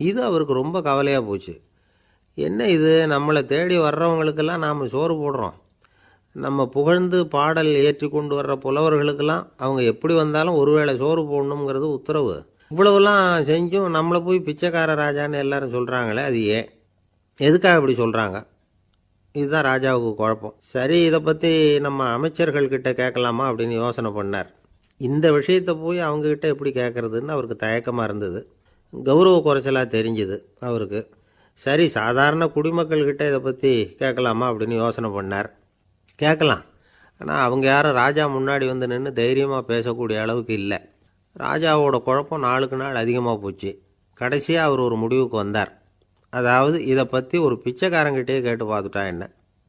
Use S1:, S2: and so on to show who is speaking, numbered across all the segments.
S1: இது அவருக்கு ரொம்ப கவலையாக போச்சு. என்ன இது, நம்மளை தேடி வர்றவங்களுக்கெல்லாம் நாம் சோறு போடுறோம், நம்ம புகழ்ந்து பாடல் ஏற்றி கொண்டு வர்ற புலவர்களுக்கெல்லாம் அவங்க எப்படி வந்தாலும் ஒருவேளை சோறு போடணுங்கிறது உத்தரவு. இவ்வளவுலாம் செஞ்சும் நம்மளை போய் பிச்சைக்கார ராஜான்னு எல்லாரும் சொல்கிறாங்களே, அது ஏன், எதுக்காக இப்படி சொல்கிறாங்க? இதுதான் ராஜாவுக்கு குழப்பம். சரி, இதை பற்றி நம்ம அமைச்சர்கள்கிட்ட கேட்கலாமா அப்படின்னு யோசனை பண்ணார். இந்த விஷயத்தை போய் அவங்கக்கிட்ட எப்படி கேட்குறதுன்னு அவருக்கு தயக்கமாக இருந்தது. கௌரவ குறைச்சலாக தெரிஞ்சுது அவருக்கு. சரி, சாதாரண குடிமக்கள்கிட்ட இதை பற்றி கேட்கலாமா அப்படின்னு யோசனை பண்ணார். கேட்கலாம், ஆனால் அவங்க யாரும் ராஜா முன்னாடி வந்து நின்று தைரியமாக பேசக்கூடிய அளவுக்கு இல்லை. ராஜாவோட குழப்பம் நாளுக்கு நாள் அதிகமாக போச்சு. கடைசியாக அவர் ஒரு முடிவுக்கு வந்தார். அதாவது இதை பற்றி ஒரு பிச்சைக்காரங்கிட்டே கேட்டு பார்த்துட்டா என்ன.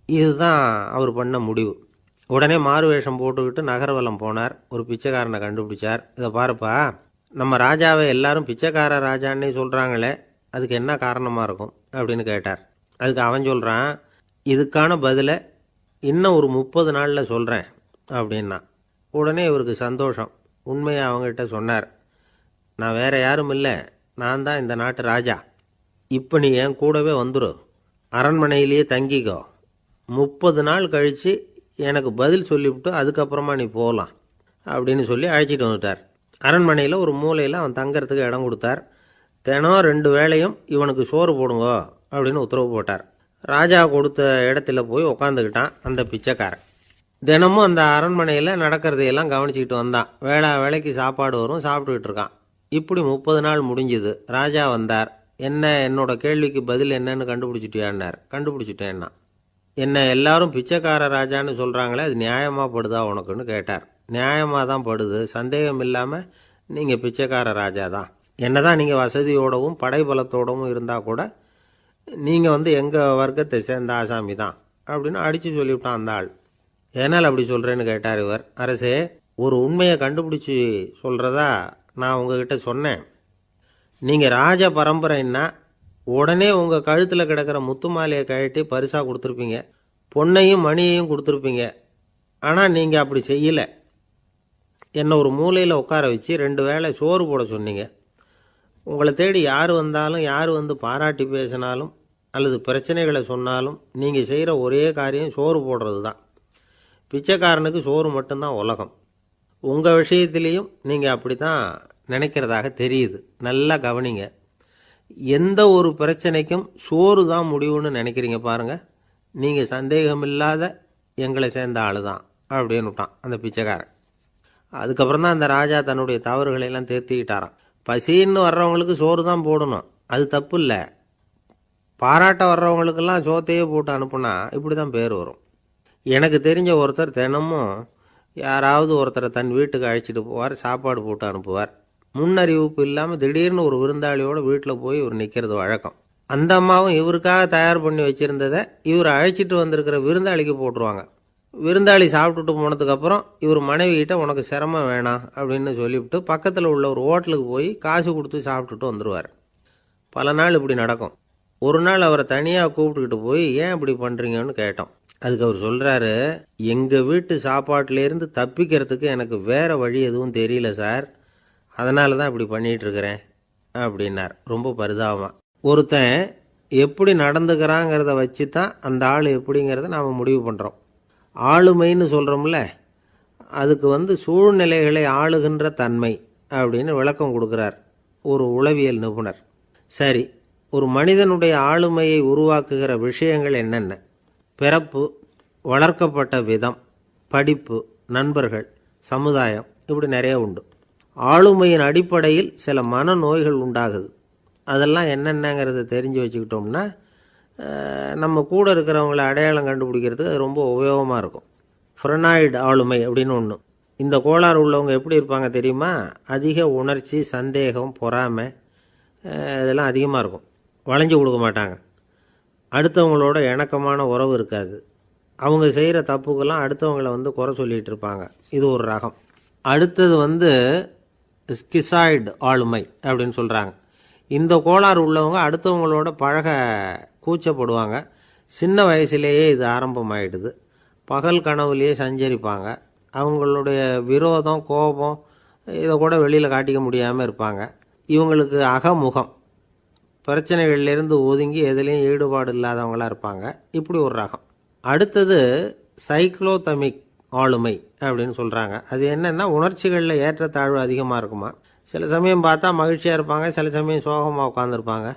S1: இதுதான் அவர் பண்ண முடிவு. உடனே மாறு வேஷம் போட்டுக்கிட்டு நகர்வலம் போனார். ஒரு பிச்சைக்காரனை கண்டுபிடிச்சார். இதை பாருப்பா, நம்ம ராஜாவை எல்லாரும் பிச்சைக்கார ராஜான்னே சொல்கிறாங்களே, அதுக்கு என்ன காரணமாக இருக்கும் அப்படின்னு கேட்டார். அதுக்கு அவன் சொல்கிறான், இதுக்கான பதிலை இன்னும் ஒரு 30 நாளில் சொல்கிறேன் அப்படின்னா. உடனே இவருக்கு சந்தோஷம். உண்மையை அவங்ககிட்ட சொன்னார். நான் வேற யாரும் இல்லை, நான் தான் இந்த நாட்டு ராஜா. இப்போ நீ என் கூடவே வந்துடு, அரண்மனையிலேயே தங்கிக்கோ. 30 நாள் கழித்து எனக்கு பதில் சொல்லிவிட்டு அதுக்கப்புறமா நீ போகலாம் அப்படின்னு சொல்லி அழைச்சிட்டு வந்துட்டார். அரண்மனையில் ஒரு மூலையில் அவன் தங்கறதுக்கு இடம் கொடுத்தார். தினம் 2 வேளையும் இவனுக்கு சோறு போடுங்க அப்படின்னு உத்தரவு போட்டார். ராஜா கொடுத்த இடத்துல போய் உக்காந்துக்கிட்டான் அந்த பிச்சைக்காரன். தினமும் அந்த அரண்மனையில் நடக்கிறதையெல்லாம் கவனிச்சிக்கிட்டு வந்தான். வேளைக்கு சாப்பாடு வரும், சாப்பிட்டுக்கிட்டு இருக்கான். இப்படி 30 நாள் முடிஞ்சுது. ராஜா வந்தார். என்ன, என்னோட கேள்விக்கு பதில் என்னன்னு கண்டுபிடிச்சிட்டியான்னார். கண்டுபிடிச்சிட்டேன்னா. என்ன எல்லாரும் பிச்சைக்கார ராஜான்னு சொல்கிறாங்களே, அது நியாயமாக படுதா உனக்குன்னு கேட்டார். நியாயமாக தான் படுது, சந்தேகம் இல்லாமல் நீங்கள் பிச்சைக்கார ராஜா தான். என்னதான் நீங்கள் வசதியோடவும் படைபலத்தோடவும் இருந்தால் கூட நீங்கள் எங்கள் வர்க்கத்தை சேர்ந்த ஆசாமி தான் அப்படின்னு அடித்து சொல்லிவிட்டான் அந்த ஆள். ஏனால் அப்படி சொல்கிறேன்னு கேட்டார் இவர். அரசே, ஒரு உண்மையை கண்டுபிடிச்சி சொல்கிறதா நான் உங்ககிட்ட சொன்னேன். நீங்கள் ராஜ பரம்பரைன்னா உடனே உங்கள் கழுத்தில் கிடக்கிற முத்து மாலையை கழட்டி பரிசாக கொடுத்துருப்பீங்க, பொன்னையும் மணியையும் கொடுத்துருப்பீங்க. ஆனால் நீங்கள் அப்படி செய்யலை. என்னை ஒரு மூலையில் உட்கார வச்சு 2 வேளை சோறு போட சொன்னீங்க. உங்களை தேடி யார் வந்தாலும், யார் வந்து பாராட்டி பேசினாலும் அல்லது பிரச்சனைகளை சொன்னாலும் நீங்கள் செய்கிற ஒரே காரியம் சோறு போடுறது தான். பிச்சைக்காரனுக்கு சோறு மட்டும்தான் உலகம். உங்கள் விஷயத்திலையும் நீங்கள் அப்படி தான் நினைக்கிறதாக தெரியுது. நல்லா கவனிங்க. எந்த ஒரு பிரச்சனைக்கும் சோறு தான் முடிவுன்னு நினைக்கிறீங்க பாருங்க. நீங்கள் சந்தேகமில்லாத எங்களை சேர்ந்த ஆள் தான் அப்படின்னு விட்டான் அந்த பிச்சைக்காரன். அதுக்கப்புறம் தான் அந்த ராஜா தன்னுடைய தவறுகளை எல்லாம் திருத்திக்கிட்டாராம். பசின்னு வர்றவங்களுக்கு சோறு தான் போடணும், அது தப்பு இல்லை. பாராட்ட வர்றவங்களுக்கெல்லாம் சோத்தையே போட்டு அனுப்புனா இப்படி தான் பேர் வரும். எனக்கு தெரிஞ்ச ஒருத்தர் தினமும் யாராவது ஒருத்தரை தன் வீட்டுக்கு அழைச்சிட்டு போவார், சாப்பாடு போட்டு அனுப்புவார். முன்னறிவிப்பு இல்லாமல் திடீர்னு ஒரு விருந்தாளியோட வீட்டில் போய் இவர் நிற்கிறது வழக்கம். அந்த அம்மாவும் இவருக்காக தயார் பண்ணி வச்சுருந்ததை இவர் அழைச்சிட்டு வந்திருக்கிற விருந்தாளிக்கு போட்டுருவாங்க. விருந்தாளி சாப்பிட்டுட்டு போனதுக்கப்புறம் இவர் மனைவி கிட்ட உனக்கு சிரமம் வேணாம் அப்படின்னு சொல்லிவிட்டு பக்கத்தில் உள்ள ஒரு ஹோட்டலுக்கு போய் காசு கொடுத்து சாப்பிட்டுட்டு வந்துடுவார். பல நாள் இப்படி நடக்கும். ஒரு நாள் அவரை தனியாக கூப்பிட்டுக்கிட்டு போய் ஏன் இப்படி பண்ணுறீங்கன்னு கேட்டோம். அதுக்கு அவர் சொல்கிறாரு, எங்கள் வீட்டு சாப்பாட்டிலேருந்து தப்பிக்கிறதுக்கு எனக்கு வேறு வழி எதுவும் தெரியல சார், அதனால தான் இப்படி பண்ணிகிட்டு இருக்கிறேன் அப்படின்னார் ரொம்ப பரிதாபமாக. ஒருத்தன் எப்படி நடந்துக்கிறாங்கிறத வச்சு தான் அந்த ஆள் எப்படிங்கிறத நாம் முடிவு பண்ணுறோம். ஆளுமைன்னு சொல்கிறோம்ல, அதுக்கு சூழ்நிலைகளை ஆளுகின்ற தன்மை அப்படின்னு விளக்கம் கொடுக்குறார் ஒரு உளவியல் நிபுணர். சரி, ஒரு மனிதனுடைய ஆளுமையை உருவாக்குகிற விஷயங்கள் என்னென்ன? பிறப்பு, வளர்க்கப்பட்ட விதம், படிப்பு, நண்பர்கள், சமுதாயம், இப்படி நிறைய உண்டு. ஆளுமையின் அடிப்படையில் சில மனநோய்கள் உண்டாகுது. அதெல்லாம் என்னென்னங்கிறத தெரிஞ்சு வச்சுக்கிட்டோம்னா நம்ம கூட இருக்கிறவங்கள அடையாளம் கண்டுபிடிக்கிறதுக்கு அது ரொம்ப உபயோகமாக இருக்கும். ஃப்ரெனாய்டு ஆளுமை அப்படின்னு ஒன்று. இந்த கோளாறு உள்ளவங்க எப்படி இருப்பாங்க தெரியுமா? அதிக உணர்ச்சி, சந்தேகம், பொறாமை இதெல்லாம் அதிகமாக இருக்கும். வளைஞ்சு கொடுக்க மாட்டாங்க. அடுத்தவங்களோட இணக்கமான உறவு இருக்காது. அவங்க செய்கிற தப்புக்கெல்லாம் அடுத்தவங்களை குறை சொல்லிகிட்டு இருப்பாங்க. இது ஒரு ரகம். அடுத்தது ஸ்கிசாய்டு ஆளுமை அப்படின்னு சொல்கிறாங்க. இந்த கோளாறு உள்ளவங்க அடுத்தவங்களோட பழக கூச்சப்படுவாங்க. சின்ன வயசுலேயே இது ஆரம்பமாயிடுது. பகல் கனவுலேயே சஞ்சரிப்பாங்க. அவங்களுடைய விரோதம், கோபம் இதை கூட வெளியில் காட்டிக்க முடியாமல் இருப்பாங்க. இவங்களுக்கு அகமுகம், பிரச்சனைகள்லேருந்து ஒதுங்கி எதுலேயும் ஈடுபாடு இல்லாதவங்களாக இருப்பாங்க. இப்படி ஒரு ரகம். அடுத்தது சைக்ளோதமிக் ஆளுமை அப்படின்னு சொல்கிறாங்க. அது என்னென்னா உணர்ச்சிகளில் ஏற்றத்தாழ்வு அதிகமாக இருக்குமா. சில சமயம் பார்த்தா மகிழ்ச்சியாக இருப்பாங்க, சில சமயம் சோகமாக உட்காந்துருப்பாங்க.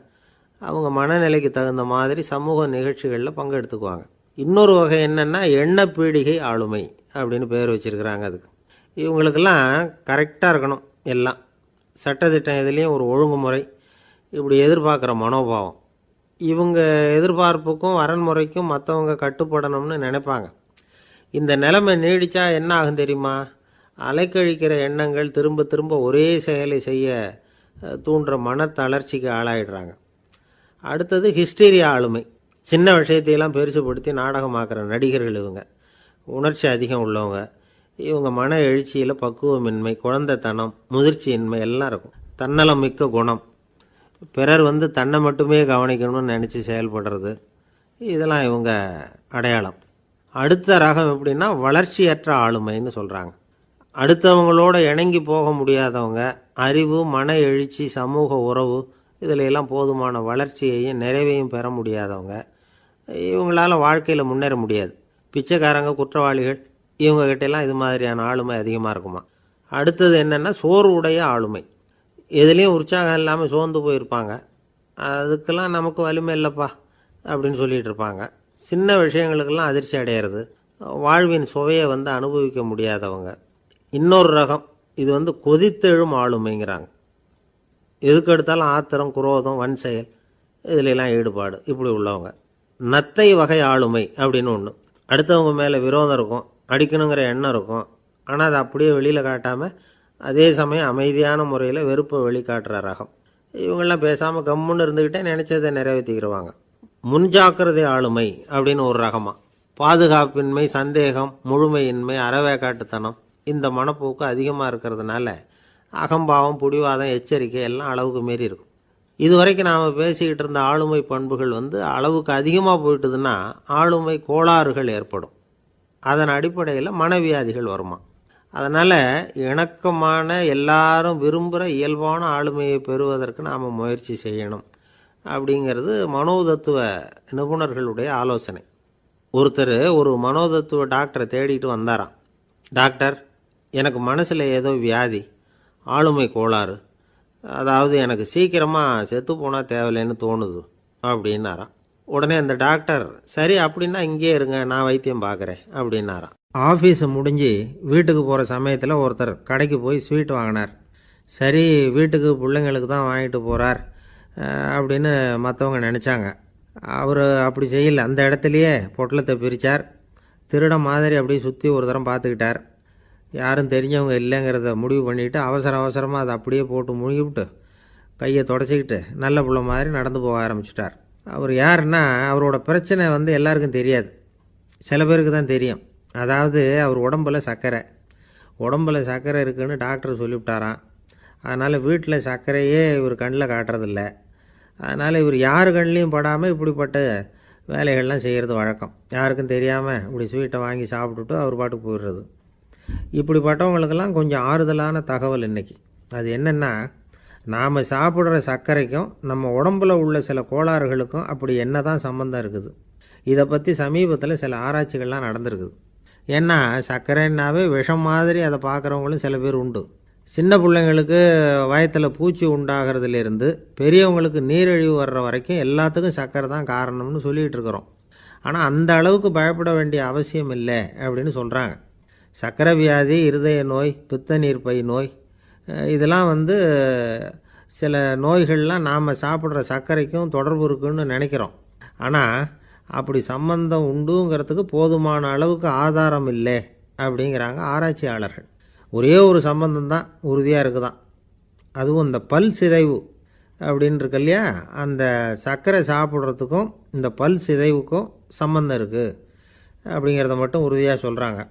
S1: அவங்க மனநிலைக்கு தகுந்த மாதிரி சமூக நிகழ்ச்சிகளில் பங்கெடுத்துக்குவாங்க. இன்னொரு வகை என்னென்னா எண்ணப்பீடிகை ஆளுமை அப்படின்னு பேர் வச்சுருக்கிறாங்க. அதுக்கு இவங்களுக்கெல்லாம் கரெக்டாக இருக்கணும், எல்லாம் சட்டத்திட்டம் எதுலேயும் ஒரு ஒழுங்குமுறை, இப்படி எதிர்பார்க்குற மனோபாவம். இவங்க எதிர்பார்ப்புக்கும் வரன்முறைக்கும் மற்றவங்க கட்டுப்படணும்னு நினைப்பாங்க. இந்த நிலைமை நீடித்தா என்ன ஆகும் தெரியுமா? அலைக்கழிக்கிற எண்ணங்கள் திரும்ப திரும்ப ஒரே செயலை செய்ய தூண்டுற மன தளர்ச்சிக்கு ஆளாயிடுறாங்க. அடுத்தது ஹிஸ்டீரியா ஆளுமை. சின்ன விஷயத்தையெல்லாம் பெருசுப்படுத்தி நாடகமாக்குற நடிகர்கள் இவங்க. உணர்ச்சி அதிகம் உள்ளவங்க. இவங்க மன எழுச்சியில் பக்குவமின்மை, குழந்தைத்தனம், முதிர்ச்சியின்மை எல்லாம் இருக்கும். தன்னலம் மிக்க குணம், பிறர் தன்னை மட்டுமே கவனிக்கணும்னு நினச்சி செயல்படுறது, இதெல்லாம் இவங்க அடையாளம். அடுத்த ரகம் எப்படின்னா வளர்ச்சியற்ற ஆளுமைன்னு சொல்கிறாங்க. அடுத்தவங்களோட இணங்கி போக முடியாதவங்க, அறிவு, மன எழுச்சி, சமூக உறவு இதில் எல்லாம் போதுமான வளர்ச்சியையும் நிறைவையும் பெற முடியாதவங்க. இவங்களால் வாழ்க்கையில் முன்னேற முடியாது. பிச்சைக்காரங்க, குற்றவாளிகள், இவங்ககிட்டெல்லாம் இது மாதிரியான ஆளுமை அதிகமாக இருக்குமா. அடுத்தது என்னென்னா சோர்வுடைய ஆளுமை. எதுலேயும் உற்சாகம் இல்லாமல் சோர்ந்து போயிருப்பாங்க. அதுக்கெல்லாம் நமக்கு வலிமை இல்லைப்பா அப்படின்னு சொல்லிகிட்டு இருப்பாங்க. சின்ன விஷயங்களுக்கெல்லாம் அதிர்ச்சி அடையிறது, வாழ்வின் சுவையை அனுபவிக்க முடியாதவங்க. இன்னொரு ரகம் இது கொதித்தெழும் ஆளுமைங்கிறாங்க. எதுக்கு எடுத்தாலும் ஆத்திரம், குரோதம், வன் செயல் இதிலெல்லாம் ஈடுபாடு, இப்படி உள்ளவங்க. நத்தை வகை ஆளுமை அப்படின்னு ஒன்று. அடுத்தவங்க மேலே விரோதம் இருக்கும், அடிக்கணுங்கிற எண்ணம் இருக்கும். ஆனால் அதை அப்படியே வெளியில் காட்டாமல் அதே சமயம் அமைதியான முறையில் வெறுப்பை வெளிக்காட்டுற ரகம். இவங்கெல்லாம் பேசாமல் கம்முன்னு இருந்துக்கிட்டே நினச்சதை நிறைவேற்றிக்கிடுவாங்க. முன்ஜாக்கிரதை ஆளுமை அப்படின்னு ஒரு ரகமாக. பாதுகாப்பின்மை, சந்தேகம், முழுமையின்மை, அறவேக்காட்டுத்தனம் இந்த மனப்போக்கு அதிகமாக இருக்கிறதுனால அகம்பாவம், புடிவாதம், எச்சரிக்கை எல்லாம் அளவுக்கு மீறி இருக்கும். இதுவரைக்கும் நாம் பேசிக்கிட்டு இருந்த ஆளுமை பண்புகள் அளவுக்கு அதிகமாக போயிட்டுதுன்னா ஆளுமை கோளாறுகள் ஏற்படும். அதன் அடிப்படையில் மனவியாதிகள் வருமா. அதனால் இணக்கமான, எல்லாரும் விரும்புகிற இயல்பான ஆளுமையை பெறுவதற்கு நாம் முயற்சி செய்யணும் அப்படிங்கிறது மனோதத்துவ நிபுணர்களுடைய ஆலோசனை. ஒருத்தர் ஒரு மனோதத்துவ டாக்டரை தேடிட்டு வந்தாராம். டாக்டர், எனக்கு மனசில் ஏதோ வியாதி, ஆளுமை கோளாறு, அதாவது எனக்கு சீக்கிரமாக செத்து போனால் தேவையில்லைன்னு தோணுது அப்படின்னாராம். உடனே அந்த டாக்டர், சரி அப்படின்னா இங்கே இருங்க, நான் வைத்தியம் பார்க்குறேன் அப்படின்னாராம். ஆஃபீஸு முடிஞ்சு வீட்டுக்கு போகிற சமயத்தில் ஒருத்தர் கடைக்கு போய் ஸ்வீட் வாங்கினார். சரி, வீட்டுக்கு பிள்ளைங்களுக்கு தான் வாங்கிட்டு போகிறார் அப்படின்னு மற்றவங்க நினச்சாங்க. அவர் அப்படி செய்யலை. அந்த இடத்துலையே பொட்டலத்தை பிரித்தார். திருட மாதிரி அப்படியே சுற்றி ஒரு தரம் பார்த்துக்கிட்டார். யாரும் தெரிஞ்சவங்க இல்லைங்கிறத முடிவு பண்ணிவிட்டு அவசரமாக அதை அப்படியே போட்டு முழுகிவிட்டு கையை தொடச்சிக்கிட்டு நல்ல பிள்ளை மாதிரி நடந்து போக ஆரம்பிச்சிட்டார். அவர் யாருன்னா, அவரோட பிரச்சனை எல்லாருக்கும் தெரியாது, சில பேருக்கு தான் தெரியும். அதாவது அவர் உடம்பில் சர்க்கரை இருக்குதுன்னு டாக்டர் சொல்லிவிட்டாராம். அதனால் வீட்டில் சர்க்கரையே இவர் கண்ணில் காட்டுறதில்ல. அதனால் இவர் யார் கண்ணிலையும் படாமல் இப்படிப்பட்ட வேலைகள்லாம் செய்கிறது வழக்கம். யாருக்கும் தெரியாமல் இப்படி ஸ்வீட்டை வாங்கி சாப்பிட்டுட்டு அவர் பாட்டுக்கு போயிடுறது. இப்படிப்பட்டவங்களுக்கெல்லாம் கொஞ்சம் ஆறுதலான தகவல் இன்றைக்கி. அது என்னென்னா, நாம் சாப்பிட்ற சர்க்கரைக்கும் நம்ம உடம்பில் உள்ள சில கோளாறுகளுக்கும் அப்படி என்ன தான் சம்மந்தம் இருக்குது. இதை பற்றி சமீபத்தில் சில ஆராய்ச்சிகள்லாம் நடந்திருக்குது. ஏன்னா சர்க்கரைன்னாவே விஷம் மாதிரி அதை பார்க்குறவங்களும் சில பேர் உண்டு. சின்ன பிள்ளைங்களுக்கு வயத்தில் பூச்சி உண்டாகிறதுலேருந்து பெரியவங்களுக்கு நீரிழிவு வர்ற வரைக்கும் எல்லாத்துக்கும் சர்க்கரை தான் காரணம்னு சொல்லிகிட்டு இருக்கிறோம். ஆனால் அந்த அளவுக்கு பயப்பட வேண்டிய அவசியம் இல்லை அப்படின்னு சொல்கிறாங்க. சர்க்கரை வியாதி, இருதய நோய், பித்த நீர்ப்பை நோய், இதெல்லாம் சில நோய்கள்லாம் நாம் சாப்பிட்ற சர்க்கரைக்கும் தொடர்பு இருக்குன்னு நினைக்கிறோம். ஆனால் அப்படி சம்பந்தம் உண்டுங்கிறதுக்கு போதுமான அளவுக்கு ஆதாரம் இல்லை அப்படிங்கிறாங்க ஆராய்ச்சியாளர்கள். ஒரே ஒரு சம்பந்தம் தான் உறுதியாக இருக்குதான். அதுவும் இந்த பல் சிதைவு அப்படின்னு இருக்கு இல்லையா, அந்த சர்க்கரை சாப்பிட்றதுக்கும் இந்த பல் சிதைவுக்கும் சம்பந்தம் இருக்குது அப்படிங்கிறத மட்டும் உறுதியாக சொல்கிறாங்க.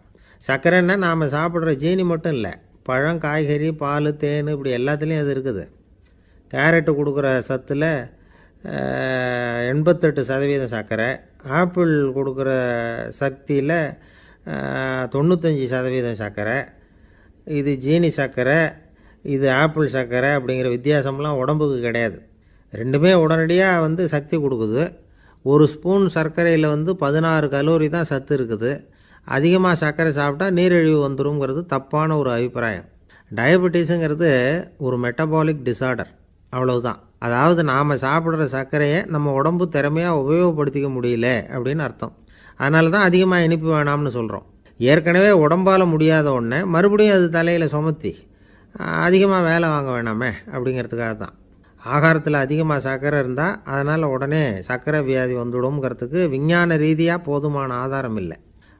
S1: சர்க்கரைன்னா நாம் சாப்பிட்ற ஜீனி மட்டும் இல்லை, பழம், காய்கறி, பால், தேன் இப்படி எல்லாத்துலேயும் அது இருக்குது. கேரட்டு கொடுக்குற சத்தில் 88% சர்க்கரை, ஆப்பிள் கொடுக்குற சக்தியில் 95% சர்க்கரை. இது ஜீனி சர்க்கரை, இது ஆப்பிள் சர்க்கரை அப்படிங்கிற வித்தியாசம்லாம் உடம்புக்கு கிடையாது. ரெண்டுமே உடனடியாக சக்தி கொடுக்குது. ஒரு ஸ்பூன் சர்க்கரையில் 16 கலோரி தான் சத்து இருக்குது. அதிகமாக சர்க்கரை சாப்பிட்டா நீரிழிவு வந்துருங்கிறது தப்பான ஒரு அபிப்பிராயம். டயபெட்டிஸுங்கிறது ஒரு மெட்டபாலிக் டிசார்டர், அவ்வளவுதான். அதாவது நாம் சாப்பிட்ற சர்க்கரையை நம்ம உடம்பு திறமையாக உபயோகப்படுத்திக்க முடியல அப்படின்னு அர்த்தம். அதனால தான் அதிகமாக இனிப்பு வேணாம்னு சொல்கிறோம். ஏற்கனவே உடம்பால் முடியாத ஒன்றை மறுபடியும் அது தலையில் சுமத்தி அதிகமாக வேலை வாங்க வேணாமே அப்படிங்கிறதுக்காக தான். ஆகாரத்தில் அதிகமாக சர்க்கரை இருந்தால் அதனால் உடனே சர்க்கரை வியாதி வந்துடும்ங்கிறதுக்கு விஞ்ஞான ரீதியாக போதுமான ஆதாரம் இல்லை.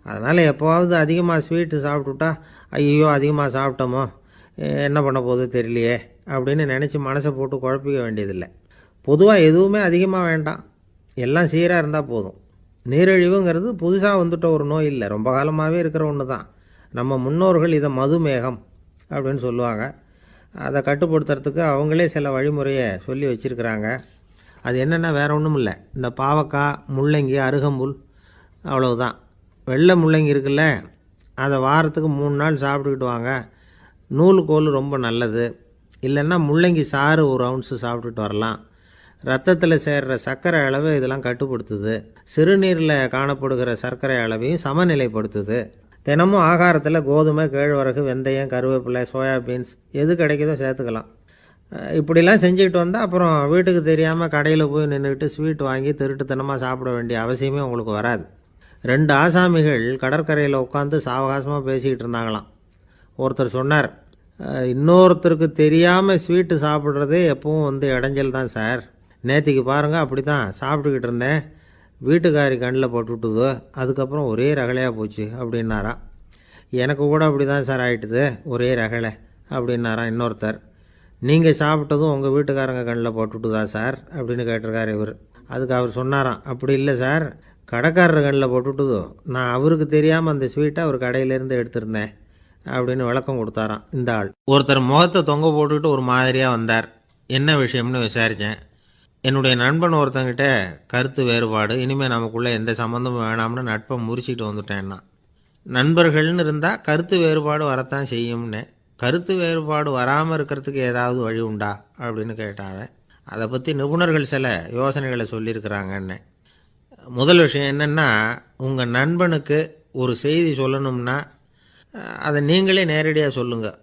S1: அதனால் எப்போவாவது அதிகமாக ஸ்வீட்டு சாப்பிட்டுட்டா ஐயோ அதிகமாக சாப்பிட்டோமோ என்ன பண்ண போகுது தெரியலையே அப்படின்னு நினச்சி மனசை போட்டு குழப்பிக்க வேண்டியதில்லை. பொதுவாக எதுவுமே அதிகமாக வேண்டாம், எல்லாம் சீராக இருந்தால் போதும். நீரிழிவுங்கிறது புதுசாக வந்துட்ட ஒரு நோய் இல்லை, ரொம்ப காலமாகவே இருக்கிற ஒன்று தான். நம்ம முன்னோர்கள் இதை மதுமேகம் அப்படின்னு சொல்லுவாங்க. அதை கட்டுப்படுத்துறதுக்கு அவங்களே சில வழிமுறையை சொல்லி வச்சுருக்கிறாங்க. அது என்னென்னா வேறு ஒன்றும் இல்லை, இந்த பாவக்காய், முள்ளங்கி, அருகம்புல், அவ்வளவுதான். வெள்ளை முள்ளங்கி இருக்குல்ல, அதை வாரத்துக்கு 3 நாள் சாப்பிட்டுக்கிட்டு வாங்க. நூலுக்கோல் ரொம்ப நல்லது. இல்லைன்னா முள்ளங்கி சாறு 1 ounce சாப்பிட்டுட்டு வரலாம். ரத்தத்தில் சேர்கிற சர்க்கரை அளவு இதெல்லாம் கட்டுப்படுத்துது. சிறுநீரில் காணப்படுகிற சர்க்கரை அளவையும் சமநிலைப்படுத்துது. தினமும் ஆகாரத்தில் கோதுமை, கேழ்வரகு, வெந்தயம், கருவேப்பிலை, சோயாபீன்ஸ் எது கிடைக்குதோ சேர்த்துக்கலாம். இப்படிலாம் செஞ்சுக்கிட்டு வந்தால் அப்புறம் வீட்டுக்கு தெரியாமல் கடையில் போய் நின்றுக்கிட்டு ஸ்வீட் வாங்கி திருட்டுத்தனமாக சாப்பிட வேண்டிய அவசியமே உங்களுக்கு வராது. 2 ஆசாமிகள் கடற்கரையில் உட்காந்து சாவகாசமாக பேசிக்கிட்டு இருந்தாங்களாம். ஒருத்தர் சொன்னார், இன்னொருத்தருக்கு தெரியாமல் ஸ்வீட்டு சாப்பிட்றதே எப்பவும் இடைஞ்சல் தான் சார். நேற்றுக்கு பாருங்கள் அப்படி தான் சாப்பிட்டுக்கிட்டு இருந்தேன், வீட்டுக்காரி கண்ணில் போட்டுவிட்டுதோ, அதுக்கப்புறம் ஒரே ரகலையாக போச்சு அப்படின்னாராம். எனக்கு கூட அப்படி தான் சார் ஆகிட்டுது, ஒரே ரகலை அப்படின்னாராம் இன்னொருத்தர். நீங்கள் சாப்பிட்டதும் உங்கள் வீட்டுக்காரங்க கண்ணில் போட்டுவிட்டுதா சார் அப்படின்னு கேட்டிருக்கார் இவர். அதுக்கு அவர் சொன்னாராம், அப்படி இல்லை சார், கடைக்காரர் கண்ணில் போட்டுவிட்டுதோ, நான் அவருக்கு தெரியாமல் அந்த ஸ்வீட்டை அவர் கடையிலேருந்து எடுத்திருந்தேன் அப்படின்னு விளக்கம் கொடுத்தாராம் இந்த ஆள். ஒருத்தர் முகத்தை தொங்க போட்டுக்கிட்டு ஒரு மாதிரியாக வந்தார். என்ன விஷயம்னு விசாரித்தேன். என்னுடைய நண்பன் ஒருத்தங்கிட்ட கருத்து வேறுபாடு, இனிமேல் நமக்குள்ளே எந்த சம்மந்தமும் வேணாம்னு நட்பை முறிச்சிட்டு வந்துட்டேன்னா. நண்பர்கள்னு இருந்தால் கருத்து வேறுபாடு வரத்தான் செய்யும்னு. கருத்து வேறுபாடு வராமல் இருக்கிறதுக்கு ஏதாவது வழி உண்டா அப்படின்னு கேட்டாங்க. அதை பற்றி நிபுணர்கள் சில யோசனைகளை சொல்லியிருக்கிறாங்கன்னு. முதல் விஷயம் என்னென்னா, உங்கள் நண்பனுக்கு ஒரு செய்தி சொல்லணும்னா அதை நீங்களே நேரடியாக சொல்லுங்கள்,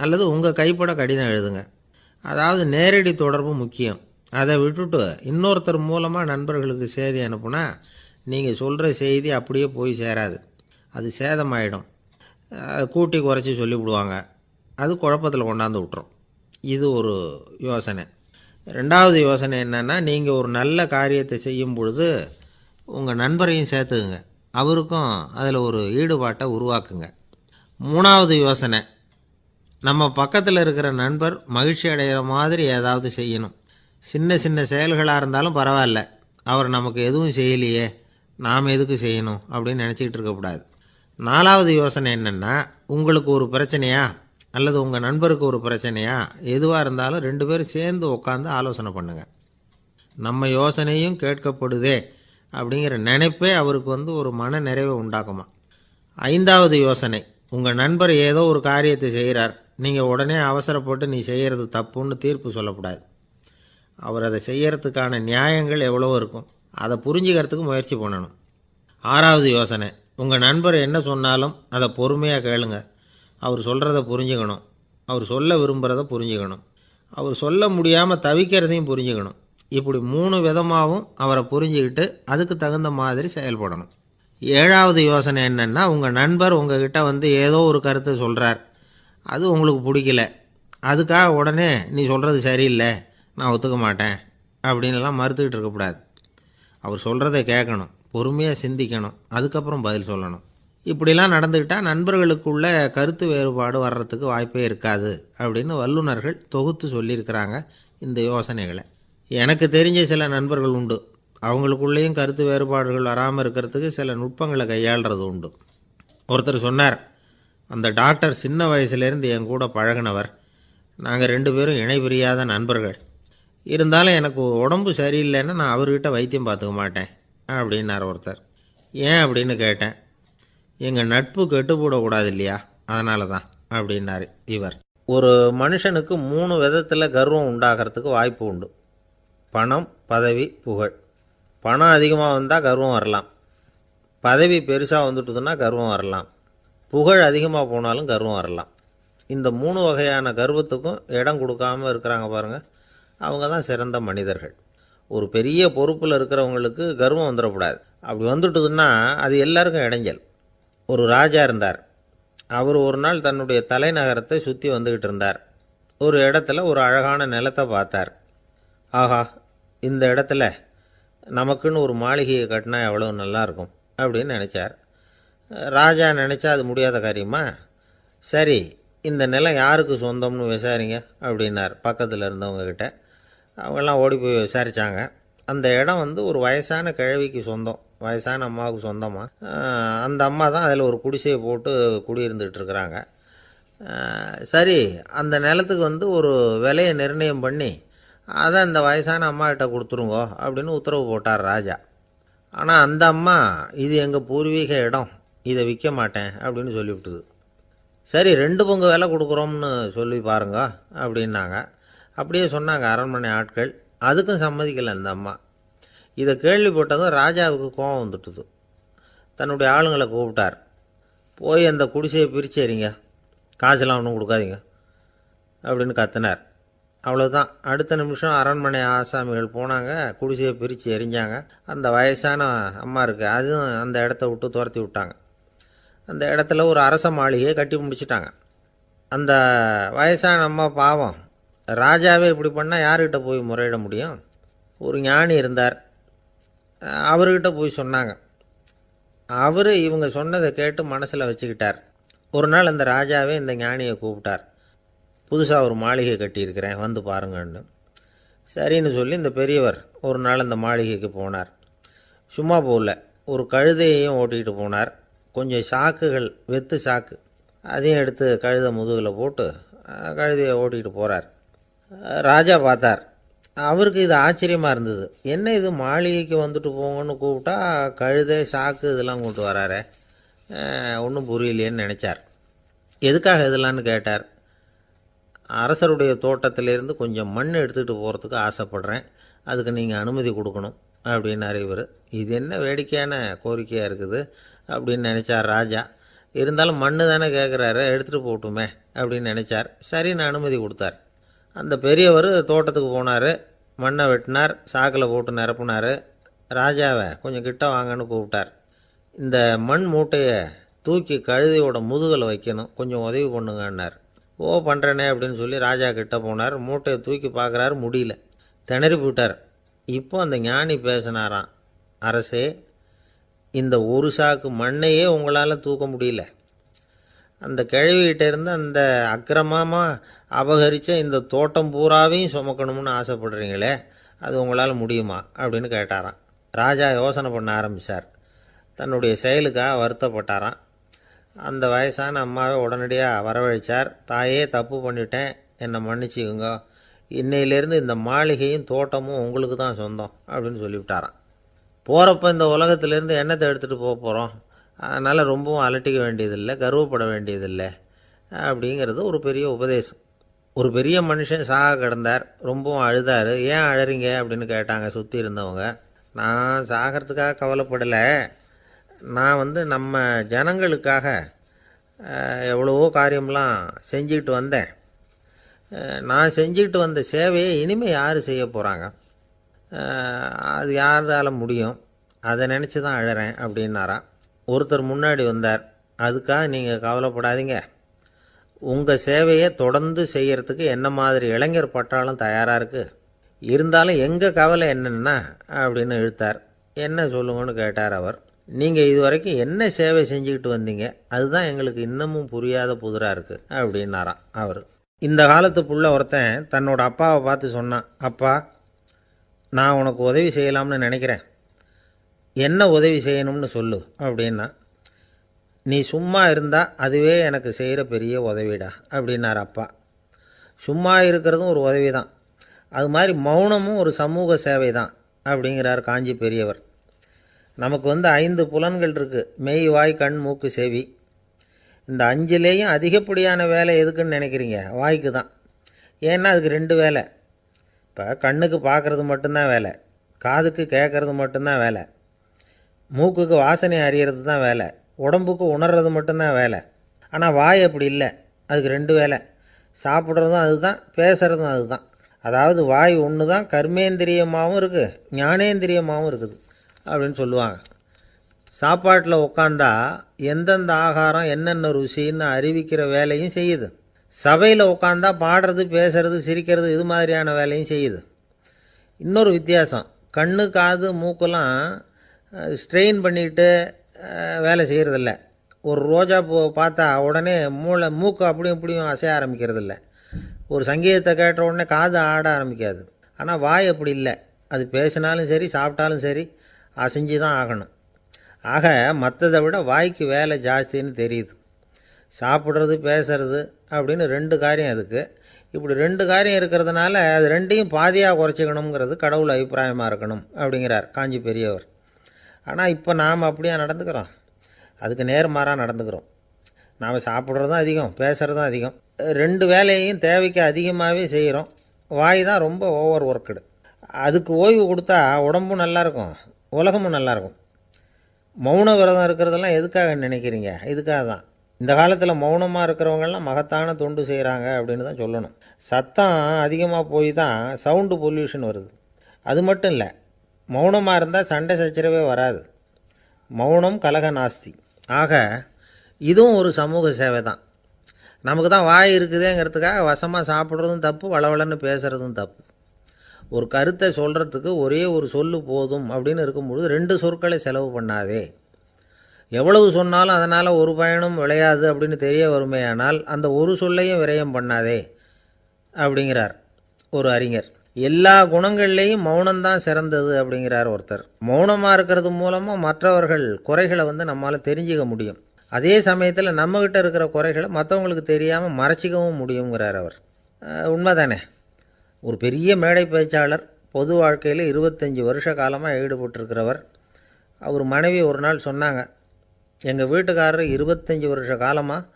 S1: அல்லது உங்கள் கைப்பட கடிதம் எழுதுங்க. அதாவது நேரடி தொடர்பு முக்கியம். அதை விட்டுட்டு இன்னொருத்தர் மூலமாக நண்பர்களுக்கு செய்தி அனுப்புனா நீங்கள் சொல்கிற செய்தி அப்படியே போய் சேராது, அது சேதமாயிடும். கூட்டி குறைச்சி சொல்லிவிடுவாங்க, அது குழப்பத்தில் கொண்டாந்து விட்டுரும். இது ஒரு யோசனை. 2வது யோசனை என்னென்னா, நீங்கள் ஒரு நல்ல காரியத்தை செய்யும் பொழுது உங்கள் நண்பரையும் சேர்த்துக்குங்க, அவருக்கும் அதில் ஒரு ஈடுபாட்டை உருவாக்குங்க. 3வது யோசனை, நம்ம பக்கத்தில் இருக்கிற நண்பர் மகிழ்ச்சி அடைகிற மாதிரி ஏதாவது செய்யணும். சின்ன சின்ன செயல்களாக இருந்தாலும் பரவாயில்ல, அவர் நமக்கு எதுவும் செய்யலையே, நாம் எதுக்கு செய்யணும் அப்படின்னு நினச்சிக்கிட்டு இருக்கக்கூடாது. 4வது யோசனை என்னென்னா, உங்களுக்கு ஒரு பிரச்சனையா அல்லது உங்கள் நண்பருக்கு ஒரு பிரச்சனையா, எதுவாக இருந்தாலும் 2 பேரும் சேர்ந்து உட்காந்து ஆலோசனை பண்ணுங்கள். நம்ம யோசனையும் கேட்கப்படுதே அப்படிங்கிற நினைப்பே அவருக்கு ஒரு மன நிறைவை உண்டாக்குமா. 5வது யோசனை, உங்கள் நண்பர் ஏதோ ஒரு காரியத்தை செய்கிறார், நீங்கள் உடனே அவசரப்பட்டு நீ செய்கிறது தப்புன்னு தீர்ப்பு சொல்லக்கூடாது. அவர் அதை செய்யறதுக்கான நியாயங்கள் எவ்வளவோ இருக்கும், அதை புரிஞ்சுக்கிறதுக்கு முயற்சி பண்ணணும். 6வது யோசனை, உங்கள் நண்பர் என்ன சொன்னாலும் அதை பொறுமையாக கேளுங்க. அவர் சொல்கிறத புரிஞ்சுக்கணும், அவர் சொல்ல விரும்புகிறத புரிஞ்சுக்கணும், அவர் சொல்ல முடியாமல் தவிக்கிறதையும் புரிஞ்சுக்கணும். இப்படி 3 விதமாகவும் அவரை புரிஞ்சுக்கிட்டு அதுக்கு தகுந்த மாதிரி செயல்படணும். 7வது யோசனை என்னென்னா, உங்கள் நண்பர் உங்ககிட்ட ஏதோ ஒரு கருத்தை சொல்கிறார், அது உங்களுக்கு பிடிக்கல, அதுக்காக உடனே நீ சொல்கிறது சரியில்லை, நான் ஒத்துக்க மாட்டேன் அப்படின்லாம் மறுத்துக்கிட்டு இருக்கக்கூடாது. அவர் சொல்கிறத கேட்கணும், பொறுமையாக சிந்திக்கணும், அதுக்கப்புறம் பதில் சொல்லணும். இப்படிலாம் நடந்துக்கிட்டால் நண்பர்களுக்குள்ள கருத்து வேறுபாடு வர்றதுக்கு வாய்ப்பே இருக்காது அப்படின்னு வல்லுநர்கள் தொகுத்து சொல்லியிருக்கிறாங்க இந்த யோசனைகளை. எனக்கு தெரிஞ்ச சில நண்பர்கள் உண்டு, அவங்களுக்குள்ளேயும் கருத்து வேறுபாடுகள் வராமல் இருக்கிறதுக்கு சில நுட்பங்களை கையாளுறது உண்டு. ஒருத்தர் சொன்னார், அந்த டாக்டர் சின்ன வயசுலேருந்து என் கூட பழகினவர், நாங்கள் 2 பேரும் இணை பிரியாத நண்பர்கள், இருந்தாலும் எனக்கு உடம்பு சரியில்லைன்னா நான் அவர்கிட்ட வைத்தியம் பார்த்துக்க மாட்டேன் அப்படின்னார் ஒருத்தர். ஏன் அப்படின்னு கேட்டேன். எங்கள் நட்பு கெட்டுப்போடக்கூடாது இல்லையா, அதனால தான் அப்படின்னார் இவர். ஒரு மனுஷனுக்கு 3 விதத்தில் கர்வம் உண்டாகிறதுக்கு வாய்ப்பு உண்டு. பணம், பதவி, புகழ். பணம் அதிகமாக வந்தால் கர்வம் வரலாம், பதவி பெருசாக வந்துட்டுதுன்னா கர்வம் வரலாம், புகழ் அதிகமாக போனாலும் கர்வம் வரலாம். இந்த 3 வகையான கர்வத்துக்கும் இடம் கொடுக்காமல் இருக்கிறாங்க பாருங்கள், அவங்க தான் சிறந்த மனிதர்கள். ஒரு பெரிய பொறுப்பில் இருக்கிறவங்களுக்கு கர்வம் வந்துடக்கூடாது. அப்படி வந்துட்டுதுன்னா அது எல்லாருக்கும் இடைஞ்சல். ஒரு ராஜா இருந்தார். அவர் ஒரு நாள் தன்னுடைய தலைநகரத்தை சுற்றி வந்துக்கிட்டு இருந்தார். ஒரு இடத்துல ஒரு அழகான நிலத்தை பார்த்தார். ஆஹா, இந்த இடத்துல நமக்குன்னு ஒரு மாளிகையை கட்டினா எவ்வளோ நல்லாயிருக்கும் அப்படின்னு நினச்சார். ராஜா நினச்சா அது முடியாத காரியமா? சரி, இந்த நிலம் யாருக்கு சொந்தம்னு விசாரிங்க அப்படின்னார் பக்கத்தில் இருந்தவங்கக்கிட்ட. அவங்கெல்லாம் ஓடி போய் விசாரித்தாங்க. அந்த இடம் ஒரு வயசான கிழவிக்கு சொந்தம், வயசான அம்மாவுக்கு சொந்தமாக. அந்த அம்மா தான் அதில் ஒரு குடிசையை போட்டு குடியிருந்துகிட்டு இருக்கிறாங்க. சரி, அந்த நிலத்துக்கு ஒரு விலையை நிர்ணயம் பண்ணி அதை அந்த வயசான அம்மாக்கிட்ட கொடுத்துருங்கோ அப்படின்னு உத்தரவு போட்டார் ராஜா. ஆனால் அந்த அம்மா இது எங்கள் பூர்வீக இடம், இதை விற்க மாட்டேன் அப்படின்னு சொல்லிவிட்டுது. சரி, 2 பங்கு விலை கொடுக்குறோம்னு சொல்லி பாருங்க அப்படின்னாங்க. அப்படியே சொன்னாங்க அரண்மனை ஆட்கள். அதுக்கும் சம்மதிக்கலை அந்த அம்மா. இதை கேள்விப்பட்டதும் ராஜாவுக்கு கோபம் வந்துட்டுது. தன்னுடைய ஆளுங்களை கூப்பிட்டார். போய் அந்த குடிசையை பிரித்து எறிங்க, காசெல்லாம் ஒன்றும் கொடுக்காதீங்க அப்படின்னு கத்தினார். அவ்வளோதான். அடுத்த நிமிஷம் அரண்மனை ஆசாமிகள் போனாங்க, குடிசையை பிரித்து எரிஞ்சாங்க. அந்த வயசான அம்மா இருக்குது, அதுவும் அந்த இடத்த விட்டு துரத்தி விட்டாங்க. அந்த இடத்துல ஒரு அரச மாளிகையை கட்டி முடிச்சிட்டாங்க. அந்த வயசான அம்மா பாவம், ராஜாவே இப்படி பண்ணால் யார்கிட்ட போய் முறையிட முடியும்? ஒரு ஞானி இருந்தார், அவர்கிட்ட போய் சொன்னாங்க. அவர் இவங்க சொன்னதை கேட்டு மனசில் வச்சுக்கிட்டார். ஒரு நாள் அந்த ராஜாவே இந்த ஞானியை கூப்பிட்டார். புதுசாக ஒரு மாளிகை கட்டியிருக்கிறேன், வந்து பாருங்கன்னு. சரின்னு சொல்லி இந்த பெரியவர் ஒரு நாள் அந்த மாளிகைக்கு போனார். சும்மா போகல, ஒரு கழுதையையும் ஓட்டிகிட்டு போனார். கொஞ்சம் சாக்குகள், வெத்து சாக்கு, அதையும் எடுத்து கழுதை முதுகில் போட்டு கழுதையை ஓட்டிகிட்டு போகிறார். ராஜா பார்த்தார். அவருக்கு இது ஆச்சரியமாக இருந்தது. என்ன இது, மாளிகைக்கு வந்துட்டு போங்கன்னு கூப்பிட்டா கழுதை, சாக்கு இதெல்லாம் கொண்டு வராரே, ஒன்றும் புரியலையேன்னு நினச்சார். எதுக்காக இதெல்லாம்னு கேட்டார். அரசருடைய தோட்டத்திலேருந்து கொஞ்சம் மண் எடுத்துகிட்டு போகிறதுக்கு ஆசைப்படுறேன், அதுக்கு நீங்கள் அனுமதி கொடுக்கணும் அப்படின்னாரு இவர். இது என்ன வேடிக்கையான கோரிக்கையாக இருக்குது அப்படின்னு நினச்சார் ராஜா. இருந்தாலும் மண்ணு தானே கேட்குறாரு, எடுத்துகிட்டு போகட்டுமே அப்படின்னு நினச்சார். சரி, நான் அனுமதி கொடுத்தார். அந்த பெரியவர் தோட்டத்துக்கு போனார், மண்ணை வெட்டினார், சாக்கில் போட்டு நிரப்புனார். ராஜாவை கொஞ்சம் கிட்ட வாங்கன்னு கூப்பிட்டார். இந்த மண் மூட்டையை தூக்கி கழுதையோட முதுகில் வைக்கணும், கொஞ்சம் உதவி பண்ணுங்கன்னார். ஓ, பண்ணுறேனே அப்படின்னு சொல்லி ராஜா கிட்ட போனார். மூட்டையை தூக்கி பார்க்குறாரு, முடியல, திணறி போயிட்டார். இப்போ அந்த ஞானி பேசினாராம். அரசே, இந்த ஒரு சாக்கு மண்ணையே உங்களால் தூக்க முடியல, அந்த கிழவிகிட்ட இருந்து அந்த அக்கிரமமாக அபகரித்த இந்த தோட்டம் பூராவையும் சுமக்கணும்னு ஆசைப்படுறீங்களே, அது உங்களால் முடியுமா அப்படின்னு கேட்டாராம். ராஜா யோசனை பண்ண ஆரம்பித்தார். தன்னுடைய செயலுக்காக வருத்தப்பட்டாராம். அந்த வயசான அம்மாவை உடனடியாக வரவழைச்சார். தாயே, தப்பு பண்ணிட்டேன், என்னை மன்னிச்சுக்குங்க, இன்னையிலேருந்து இந்த மாளிகையும் தோட்டமும் உங்களுக்கு தான் சொந்தம் அப்படின்னு சொல்லிவிட்டாராம். போகிறப்ப இந்த உலகத்திலேருந்து எண்ணத்தை எடுத்துகிட்டு போக போகிறோம், அதனால் ரொம்பவும் அலட்டிக்க வேண்டியதில்லை, கர்வப்பட வேண்டியதில்லை அப்படிங்கிறது ஒரு பெரிய உபதேசம். ஒரு பெரிய மனுஷன் சாக கிடந்தார், ரொம்பவும் அழுதார். ஏன் அழறீங்க அப்படின்னு கேட்டாங்க சுற்றி இருந்தவங்க. நான் சாகிறதுக்காக கவலைப்படலை, நான் நம்ம ஜனங்களுக்காக எவ்வளவோ காரியம்லாம் செஞ்சுக்கிட்டு வந்தேன். நான் செஞ்சுக்கிட்டு வந்த சேவையை இனிமேல் யார் செய்ய போகிறாங்க, அது யாரால் முடியும், அதை நினச்சி தான் அழறேன் அப்படின்னாராம். ஒருத்தர் முன்னாடி வந்தார். அதுக்காக நீங்கள் கவலைப்படாதீங்க, உங்கள் சேவையை தொடர்ந்து செய்கிறதுக்கு என்ன மாதிரி இளைஞர் பட்டாலும் தயாராக இருக்குது, இருந்தாலும் எங்கள் கவலை என்னென்னா அப்படின்னு இழுத்தார். என்ன சொல்லுங்கன்னு கேட்டார் அவர். நீங்கள் இது வரைக்கும் என்ன சேவை செஞ்சுக்கிட்டு வந்தீங்க, அதுதான் எங்களுக்கு இன்னமும் புரியாத புதிராக இருக்குது அப்படின்னாராம் அவர். இந்த காலத்து புள்ள ஒருத்தன் தன்னோட அப்பாவை பார்த்து சொன்னான், அப்பா, நான் உனக்கு உதவி செய்யலாம்னு நினைக்கிறேன், என்ன உதவி செய்யணும்னு சொல்லு அப்படின்னா. நீ சும்மா இருந்தால் அதுவே எனக்கு செய்கிற பெரிய உதவிடா அப்படின்னார் அப்பா. சும்மா இருக்கிறதும் ஒரு உதவி தான், அது மாதிரி மௌனமும் ஒரு சமூக சேவை தான் அப்படிங்கிறார் காஞ்சி பெரியவர். நமக்கு 5 புலன்கள் இருக்குது, மெய், வாய், கண், மூக்கு, செவி. இந்த 5லேயும் அதிகப்படியான வேலை எதுக்குன்னு நினைக்கிறீங்க? வாய்க்கு தான். ஏன்னா அதுக்கு 2 வேலை. இப்போ கண்ணுக்கு பார்க்குறது மட்டும்தான் வேலை, காதுக்கு கேட்குறது மட்டும்தான் வேலை, மூக்குக்கு வாசனை அறியறது தான் வேலை, உடம்புக்கு உணர்றது மட்டும்தான் வேலை. ஆனால் வாய் அப்படி இல்லை, அதுக்கு 2 வேலை. சாப்பிட்றதும் அதுதான், பேசுகிறதும் அதுதான். அதாவது வாய் ஒன்று தான் கர்மேந்திரியமாகவும் இருக்குது, ஞானேந்திரியமாகவும் இருக்குது அப்படின்னு சொல்லுவாங்க. சாப்பாட்டில் உட்காந்தா எந்தெந்த ஆகாரம் என்னென்ன ருசின்னு அறிவிக்கிற வேலையும் செய்யுது. சபையில் உட்காந்தா பாடுறது, பேசுறது, சிரிக்கிறது, இது மாதிரியான வேலையும் செய்யுது. இன்னொரு வித்தியாசம், கண்ணு காது மூக்கெல்லாம் ஸ்ட்ரெயின் பண்ணிட்டு வேலை செய்கிறதில்ல. ஒரு ரோஜா பூ பார்த்தா உடனே மூக்கு அப்படியும் இப்படியும் அசைய ஆரம்பிக்கிறதில்ல. ஒரு சங்கீதத்தை கேட்ட உடனே காது ஆட ஆரம்பிக்காது. ஆனால் வாய் அப்படி இல்லை, அது பேசினாலும் சரி சாப்பிட்டாலும் சரி அசைஞ்சு தான் ஆகணும். ஆக மற்றதை விட வாய்க்கு வேலை ஜாஸ்தின்னு தெரியுது. சாப்பிட்றது பேசுறது அப்படின்னு 2 காரியம் அதுக்கு. இப்படி 2 காரியம் இருக்கிறதுனால அது 2ஐயும் பாதியாக குறைச்சிக்கணுங்கிறது கடவுள் அபிப்பிராயமாக இருக்கணும் அப்படிங்கிறார் காஞ்சி பெரியவர். ஆனால் இப்போ நாம் அப்படியே நடந்துக்கிறோம், அதுக்கு நேர்மாறாக நடந்துக்கிறோம். நாம் சாப்பிட்றதும் அதிகம், பேசுகிறதும் அதிகம், 2 வேலையையும் தேவைக்கு அதிகமாகவே செய்கிறோம். வாய் தான் ரொம்ப ஓவர் ஒர்க்குடு. அதுக்கு ஓய்வு கொடுத்தா உடம்பும் நல்லாயிருக்கும், உலகமும் நல்லாயிருக்கும். மௌன விரதம் இருக்கிறதெல்லாம் எதுக்காக நினைக்கிறீங்க? இதுக்காக தான். இந்த காலத்தில் மௌனமாக இருக்கிறவங்கெல்லாம் மகத்தான தொண்டு செய்கிறாங்க அப்படின்னு தான் சொல்லணும். சத்தம் அதிகமாக போய் தான் சவுண்டு பொல்யூஷன் வருது. அது மட்டும் இல்லை, மௌனமாக இருந்தால் சண்டை சச்சரவே வராது. மௌனம் கலக நாஸ்தி. ஆக இதுவும் ஒரு சமூக சேவை தான். நமக்கு தான் வாய் இருக்குதேங்கிறதுக்காக வசமாக சாப்பிட்றதும் தப்பு, வளவளன்னு பேசுகிறதும் தப்பு. ஒரு கருத்தை சொல்கிறதுக்கு ஒரே ஒரு சொல்லு போதும் அப்படின்னு இருக்கும்பொழுது 2 சொற்களை செலவு பண்ணாதே. எவ்வளவு சொன்னாலும் அதனால் ஒரு பயனும் விளையாது அப்படின்னு தெரிய வருமேயானால் அந்த ஒரு சொல்லையும் விரயம் பண்ணாதே அப்படிங்கிறார் ஒரு அறிஞர். எல்லா குணங்கள்லேயும் மௌனம்தான் சிறந்தது அப்படிங்கிறார் ஒருத்தர். மௌனமாக இருக்கிறது மூலமாக மற்றவர்கள் குறைகளை நம்மளால் தெரிஞ்சிக்க முடியும். அதே சமயத்தில் நம்மக்கிட்ட இருக்கிற குறைகளை மற்றவங்களுக்கு தெரியாமல் மறைச்சிக்கவும் முடியுங்கிறார் அவர். உண்மைதானே? ஒரு பெரிய மேடை பேச்சாளர், பொது வாழ்க்கையில் 25 வருஷ காலமாக ஈடுபட்டிருக்கிறவர். அவர் மனைவி ஒரு நாள் சொன்னாங்க, எங்கள் வீட்டுக்காரர் 25 வருஷ காலமாக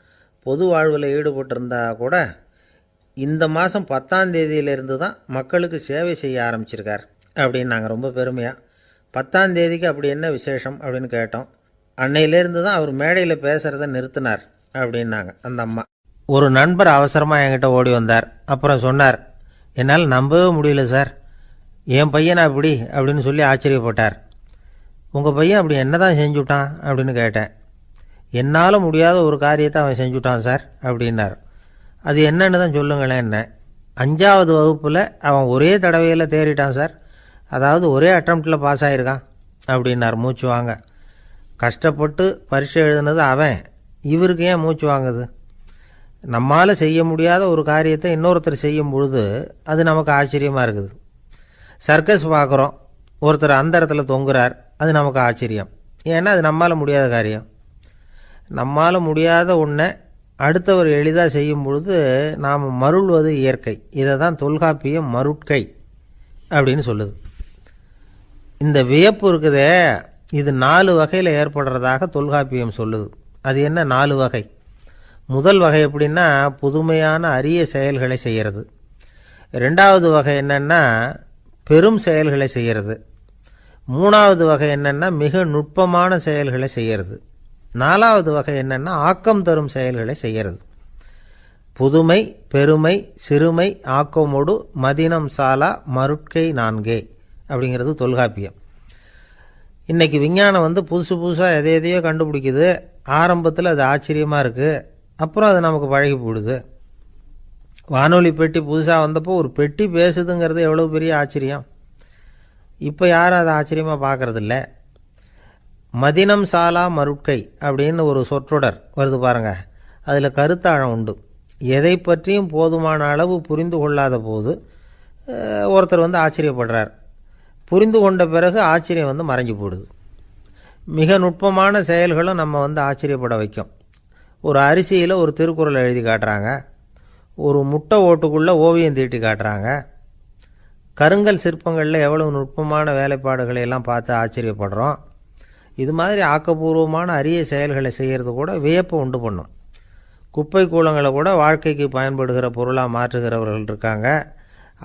S1: பொது வாழ்வில் ஈடுபட்டிருந்தா கூட இந்த மாதம் 10ஆம் தேதியிலிருந்து தான் மக்களுக்கு சேவை செய்ய ஆரம்பிச்சிருக்கார் அப்படின்னு நாங்கள் ரொம்ப பெருமையாக. 10ஆம் தேதிக்கு அப்படி என்ன விசேஷம் அப்படின்னு கேட்டோம். அன்னையிலேருந்து தான் அவர் மேடையில் பேசுகிறத நிறுத்தினார் அப்படின்னாங்க அந்த அம்மா. ஒரு நண்பர் அவசரமாக என்கிட்ட ஓடி வந்தார். அப்புறம் சொன்னார், என்னால் நம்பவே முடியல சார், என் பையனா அப்படி அப்படின்னு சொல்லி ஆச்சரியப்பட்டார். உங்கள் பையன் அப்படி என்ன தான் செஞ்சுட்டான் அப்படின்னு கேட்டேன். என்னால் முடியாத ஒரு காரியத்தை அவன் செஞ்சுட்டான் சார் அப்படின்னார். அது என்னன்னு தான் சொல்லுங்களேன். என்ன, 5ஆவது வகுப்பில் அவன் ஒரே தடவையில் தேறிட்டான் சார், அதாவது ஒரே அட்டம்ப்டில் பாஸ் ஆகிருக்கான் அப்படின்னார் மூச்சு வாங்க. கஷ்டப்பட்டு பரீட்சை எழுதுனது அவன், இவருக்கு ஏன் மூச்சு வாங்குது? நம்மால் செய்ய முடியாத ஒரு காரியத்தை இன்னொருத்தர் செய்யும் பொழுது அது நமக்கு ஆச்சரியமாக இருக்குது. சர்க்கஸ் பார்க்குறோம், ஒருத்தர் அந்த இடத்துல தொங்குறார், அது நமக்கு ஆச்சரியம். ஏன்னா அது நம்மால் முடியாத காரியம். நம்மால் முடியாத ஒன்றை அடுத்தவர் எளிதாக செய்யும் பொழுது நாம் மருள்வது இயற்கை. இதை தான் தொல்காப்பியம் மருட்கை அப்படின்னு சொல்லுது. இந்த வியப்பு இருக்குதே, இது 4 வகையில் ஏற்படுறதாக தொல்காப்பியம் சொல்லுது. அது என்ன 4 வகை? முதல் வகை எப்படின்னா புதுமையான அரிய செயல்களை செய்கிறது. 2வது வகை என்னன்னா பெரும் செயல்களை செய்கிறது. 3வது வகை என்னன்னா மிக நுட்பமான செயல்களை செய்கிறது. 4வது வகை என்னன்னா ஆக்கம் தரும் செயல்களை செய்கிறது. புதுமை, பெருமை, சிறுமை, ஆக்கமோடு மதினம் சாலா மருட்கை 4 அப்படிங்கிறது தொல்காப்பியம். இன்றைக்கி விஞ்ஞானம் புதுசு புதுசாக எதையோ கண்டுபிடிக்குது. ஆரம்பத்தில் அது ஆச்சரியமாக இருக்குது, அப்புறம் அது நமக்கு பழகி போடுது. வானொலி பெட்டி புதுசாக வந்தப்போ ஒரு பெட்டி பேசுதுங்கிறது எவ்வளோ பெரிய ஆச்சரியம். இப்போ யாரும் அதை ஆச்சரியமாக பார்க்குறதில்ல. மதினம் சாலா மருட்கை அப்படின்னு ஒரு சொற்றொடர் வருது பாருங்க, அதில் கருத்தாழம் உண்டு. எதை பற்றியும் போதுமான அளவு புரிந்து கொள்ளாத போது ஒருத்தர் ஆச்சரியப்படுறார். புரிந்து கொண்ட பிறகு ஆச்சரியம் மறைஞ்சு போடுது. மிக நுட்பமான செயல்களும் நம்ம ஆச்சரியப்பட வைக்கும். ஒரு அரிசியில் ஒரு திருக்குறள் எழுதி காட்டுறாங்க, ஒரு முட்டை ஓட்டுக்குள்ளே ஓவியம் தீட்டி காட்டுறாங்க. கருங்கல் சிற்பங்களில் எவ்வளவு நுட்பமான வேலைப்பாடுகளை எல்லாம் பார்த்து ஆச்சரியப்படுறோம். இது மாதிரி ஆக்கப்பூர்வமான அரிய செயல்களை செய்கிறது கூட வியப்பை உண்டு பண்ணும். குப்பை கூலங்களை கூட வாழ்க்கைக்கு பயன்படுகிற பொருளாக மாற்றுகிறவர்கள் இருக்காங்க.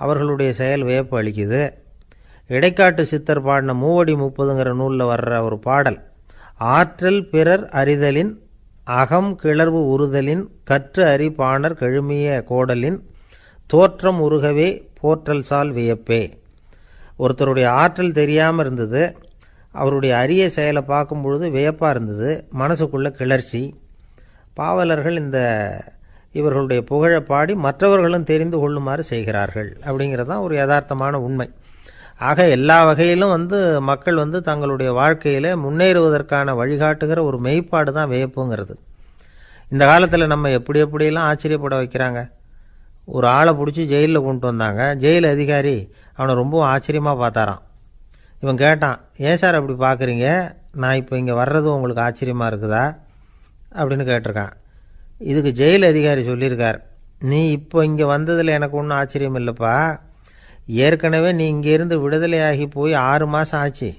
S1: அவர்களுடைய செயல் வியப்பு அளிக்குது. இடைக்காட்டு சித்தர் பாடின மூவடி 30ங்கிற நூலில் வர்ற ஒரு பாடல், ஆற்றல் பிறர் அறிதலின் அகம் கிளர்வு உறுதலின் கற்று அறி பாணர் கெழுமிய கோடலின் தோற்றம் உருகவே போற்றல் சால் வியப்பே. ஒருத்தருடைய ஆற்றல் தெரியாமல் இருந்தது, அவருடைய அரிய செயலை பார்க்கும் பொழுது வியப்பாக இருந்தது, மனசுக்குள்ள கிளர்ச்சி. பாவலர்கள் இவர்களுடைய புகழை பாடி மற்றவர்களும் தெரிந்து கொள்ளுமாறு செய்கிறார்கள் அப்படிங்கிறது தான் ஒரு யதார்த்தமான உண்மை. ஆக எல்லா வகையிலும் மக்கள் தங்களுடைய வாழ்க்கையில் முன்னேறுவதற்கான வழிகாட்டுகிற ஒரு மெய்ப்பாடு தான் வியப்புங்கிறது. இந்த காலத்தில் நம்ம எப்படியெல்லாம் ஆச்சரியப்பட வைக்கிறாங்க. ஒரு ஆளை பிடிச்சி ஜெயிலில் கொண்டு வந்தாங்க. ஜெயில் அதிகாரி அவனை ரொம்ப ஆச்சரியமாக பார்த்தாராம். இவன் கேட்டான், ஏன் சார் அப்படி பார்க்குறீங்க, நான் இப்போ இங்கே வர்றது உங்களுக்கு ஆச்சரியமாக இருக்குதா அப்படின்னு கேட்டிருக்கான். இதுக்கு ஜெயில் அதிகாரி சொல்லியிருக்கார், நீ இப்போ இங்கே வந்ததில் எனக்கு ஒன்றும் ஆச்சரியம் இல்லைப்பா, ஏற்கனவே நீ இங்கேருந்து விடுதலையாகி போய் 6 மாதம் ஆச்சு,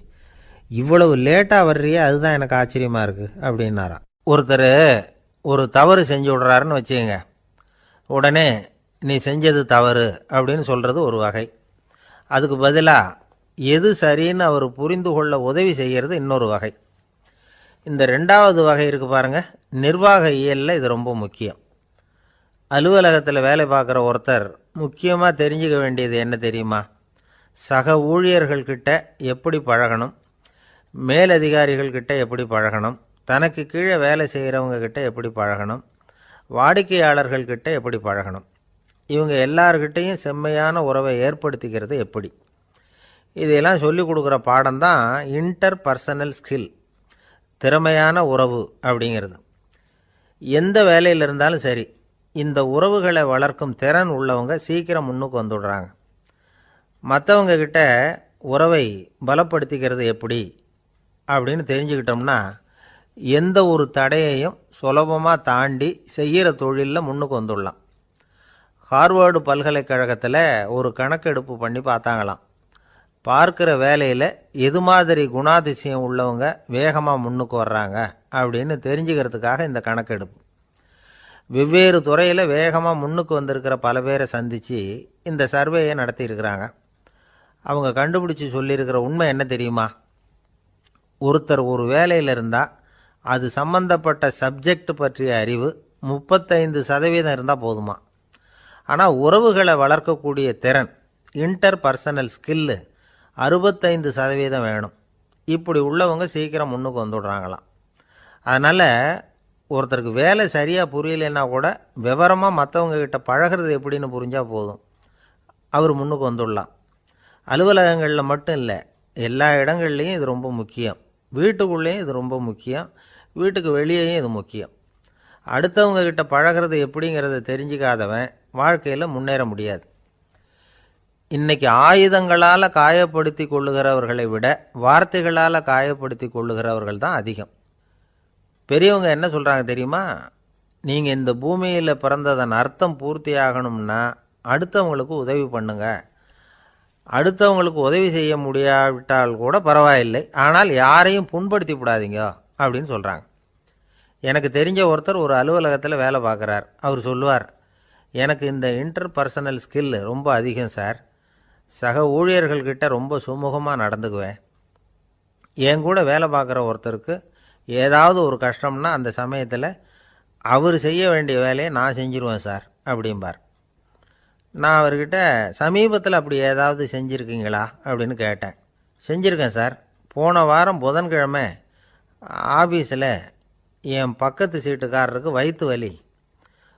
S1: இவ்வளவு லேட்டாக வர்றியே அதுதான் எனக்கு ஆச்சரியமாக இருக்குது அப்படின்னாராம். ஒருத்தர் ஒரு தவறு செஞ்சு விடுறாருன்னு வச்சுக்கோங்க, உடனே நீ செஞ்சது தவறு அப்படின்னு சொல்கிறது ஒரு வகை. அதுக்கு பதிலாக எது சரின்னு அவர் புரிந்து கொள்ள உதவி செய்கிறது இன்னொரு வகை. இந்த 2வது வகை இருக்குது பாருங்கள், நிர்வாக இயலில் இது ரொம்ப முக்கியம். அலுவலகத்தில் வேலை பார்க்குற ஒருத்தர் முக்கியமாக தெரிஞ்சுக்க வேண்டியது என்ன தெரியுமா? சக ஊழியர்கள்கிட்ட எப்படி பழகணும், மேலதிகாரிகள்கிட்ட எப்படி பழகணும், தனக்கு கீழே வேலை செய்கிறவங்க கிட்ட எப்படி பழகணும், வாடிக்கையாளர்கள்கிட்ட எப்படி பழகணும், இவங்க எல்லார்கிட்டையும் செம்மையான உறவை ஏற்படுத்திக்கிறது எப்படி, இதையெல்லாம் சொல்லிக் கொடுக்குற பாடம் தான் இன்டர் பர்சனல் ஸ்கில், திறமையான உறவு அப்படிங்கிறது. எந்த வேலையில் இருந்தாலும் சரி, இந்த உறவுகளை வளர்க்கும் திறன் உள்ளவங்க சீக்கிரம் முன்னுக்கு வந்துடுறாங்க. மற்றவங்க கிட்ட உறவை பலப்படுத்திக்கிறது எப்படி அப்படின்னு தெரிஞ்சுக்கிட்டோம்னா எந்த ஒரு தடையையும் சுலபமாக தாண்டி செய்கிற தொழிலில் முன்னுக்கு வந்துடலாம். ஹார்வர்டு பல்கலைக்கழகத்தில் ஒரு கணக்கெடுப்பு பண்ணி பார்த்தாங்களாம். பார்க்குற வேலையில் எது மாதிரி குணாதிசயம் உள்ளவங்க வேகமாக முன்னுக்கு வர்றாங்க அப்படின்னு தெரிஞ்சுக்கிறதுக்காக இந்த கணக்கெடுப்பு. வெவ்வேறு துறையில் வேகமாக முன்னுக்கு வந்திருக்கிற பல பேரை சந்தித்து இந்த சர்வேயை நடத்தியிருக்கிறாங்க. அவங்க கண்டுபிடிச்சி சொல்லியிருக்கிற உண்மை என்ன தெரியுமா? ஒருத்தர் ஒரு வேலையில் இருந்தால் அது சம்பந்தப்பட்ட சப்ஜெக்ட் பற்றிய அறிவு 35% இருந்தால் போதுமா. ஆனால் உறவுகளை வளர்க்கக்கூடிய திறன், இன்டர் பர்சனல் ஸ்கில்லு 65% வேணும். இப்படி உள்ளவங்க சீக்கிரம் முன்னுக்கு வந்துடுறாங்களாம். அதனால் ஒருத்தருக்கு வேலை சரியாக புரியலைன்னா கூட விவரமாக மற்றவங்க கிட்ட பழகிறது எப்படின்னு புரிஞ்சால் போதும், அவர் முன்னுக்கு வந்துடலாம். அலுவலகங்களில் மட்டும் இல்லை, எல்லா இடங்கள்லையும் இது ரொம்ப முக்கியம். வீட்டுக்குள்ளேயும் இது ரொம்ப முக்கியம், வீட்டுக்கு வெளியேயும் இது முக்கியம். அடுத்தவங்க கிட்ட பழகிறது எப்படிங்கிறத தெரிஞ்சிக்காதவன் வாழ்க்கையில் முன்னேற முடியாது. இன்றைக்கி ஆயுதங்களால் காயப்படுத்தி கொள்ளுகிறவர்களை விட வார்த்தைகளால் காயப்படுத்தி கொள்ளுகிறவர்கள் தான் அதிகம். பெரியவங்க என்ன சொல்கிறாங்க தெரியுமா? நீங்கள் இந்த பூமியில் பிறந்ததன் அர்த்தம் பூர்த்தி ஆகணும்னா அடுத்தவங்களுக்கு உதவி பண்ணுங்க. அடுத்தவங்களுக்கு உதவி செய்ய முடியாவிட்டால் கூட பரவாயில்லை, ஆனால் யாரையும் புண்படுத்தி விடாதீங்க அப்படின்னு சொல்கிறாங்க. எனக்கு தெரிஞ்ச ஒருத்தர் ஒரு அலுவலகத்தில் வேலை பார்க்குறார். அவர் சொல்லுவார், எனக்கு இந்த இன்டர் பர்சனல் ஸ்கில் ரொம்ப அதிகம் சார், சக ஊழியர்கள்கிட்ட ரொம்ப சுமூகமாக நடந்துக்குவேன். என் கூட வேலை பார்க்குற ஒருத்தருக்கு ஏதாவது ஒரு கஷ்டம்னா அந்த சமயத்தில் அவர் செய்ய வேண்டிய வேலையை நான் செஞ்சுருவேன் சார் அப்படிம்பார். நான் அவர்கிட்ட சமீபத்தில் அப்படி ஏதாவது செஞ்சுருக்கீங்களா அப்படின்னு கேட்டேன். செஞ்சுருக்கேன் சார். போன வாரம் புதன்கிழமை ஆஃபீஸில் என் பக்கத்து சீட்டுக்காரருக்கு வயிற்று வலி,